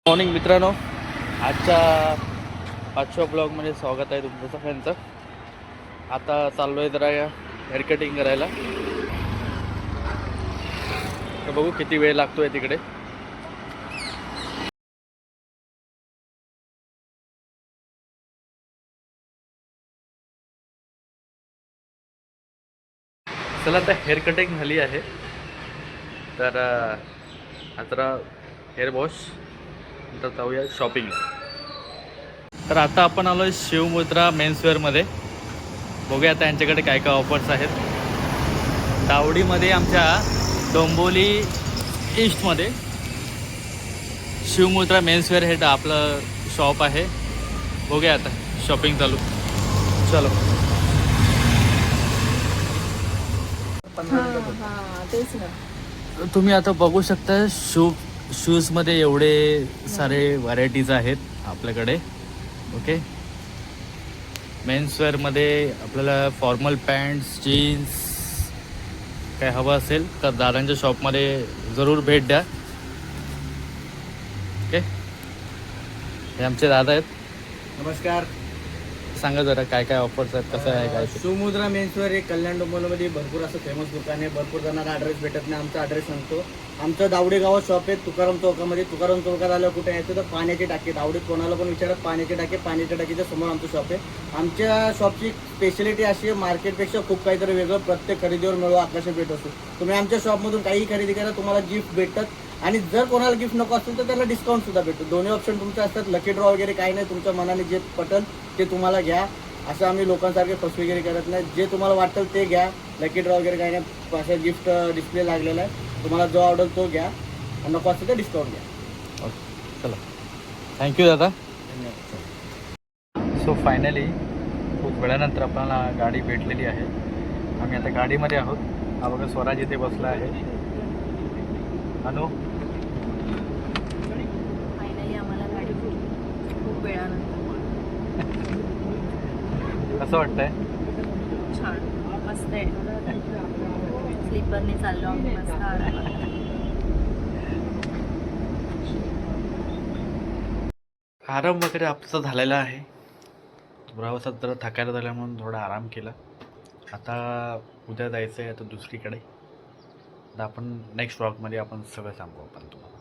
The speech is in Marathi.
मॉर्निंग मित्रांनो, आजच्या 5व्या ब्लॉगमध्ये स्वागत आहे तुमचं सगळ्यांचं. आता चाललो आहे जरा हेअर कटिंग करायला. तर बघू किती वेळ लागतो आहे तिकडे. चला आता हेअर कटिंग झाली आहे, तर आता हेअर वॉश नंतर जाऊया शॉपिंगला. तर आता आपण आलो आहे शिवमुद्रा मेन्सवेअरमध्ये. बघूया आता यांच्याकडे काय काय ऑफर्स आहेत. दावडीमध्ये आमच्या डोंबोली ईस्टमध्ये शिवमुद्रा मेन्सवेअर हे आपलं शॉप आहे. बघूया आता शॉपिंग चालू. चलो. तेच ना. तुम्ही आता बघू शकता शूजमध्ये एवढे सारे व्हरायटीज आहेत आपल्याकडे. ओके, मेन्सवेअरमध्ये आपल्याला फॉर्मल पॅन्ट्स, जीन्स काय हवं असेल तर दादांच्या शॉपमध्ये जरूर भेट द्या. ओके, हे आमचे दादा आहेत. नमस्कार. सांगा जरा काय काय ऑफर्स आहेत, कसं आहे काय ते. शिवमुद्रा मेन्सवेअर हे कल्याण डोंबिवलीमध्ये भरपूर असं फेमस दुकान आहे. भरपूर जणांना ॲड्रेस भेटत नाही. आमचा ॲड्रेस सांगतो. आमचं दावडे गावात शॉप आहे, तुकाराम चौकामध्ये. तुकाराम चौकात आल्यावर कुठे यायचं तर पाण्याची टाकी, दावडीत कोणाला पण विचारत पाण्याची टाकीच्या समोर आमचं शॉप आहे. आमच्या शॉपची स्पेशलिटी अशी आहे, मार्केटपेक्षा खूप काहीतरी वेगळं. प्रत्येक खरेदीवर मिळवा आकर्षक भेट असतो. तुम्ही आमच्या शॉपमधून काही खरेदी करा, तुम्हाला गिफ्ट भेटतात. आणि जर कोणाला गिफ्ट नको असेल तर त्याला डिस्काउंट सुद्धा भेटतो. दोन्ही ऑप्शन तुमचे असतात. लकी ड्रॉ वगैरे काही नाही. तुमच्या मनाने जे पटेल ते तुम्हाला घ्या. असं आम्ही लोकांसारखे फसवेगिरी करत नाही. जे तुम्हाला वाटेल ते घ्या. लकी ड्रॉ वगैरे काही नाही. असं गिफ्ट डिस्प्ले लागलेला आहे. तुम्हाला जो आवडेल तो घ्या. नको असेल तर डिस्काउंट घ्या. ओके, चला. थँक्यू दादा. सो फायनली खूप वेळानंतर आपल्याला गाडी भेटलेली आहे. आम्ही आता गाडीमध्ये आहोत. हा बघा स्वराज इथे बसला आहे. अनु, फायनली आम्हाला गाडी भेटली खूप वेळानंतर. कसं वाटतंय? छान, मस्त आहे. स्लीपरने चाललो आम्ही मस्त आरामात. आराम वगैरे आमचा झालेला आहे. प्रवासात जरा थकायला झाल्या म्हणून थोडा आराम केला. आता उद्या जायचं आहे आता दुसरीकडे. आता आपण नेक्स्ट व्लॉगमध्ये आपण सगळं सांगू आपण तुम्हाला.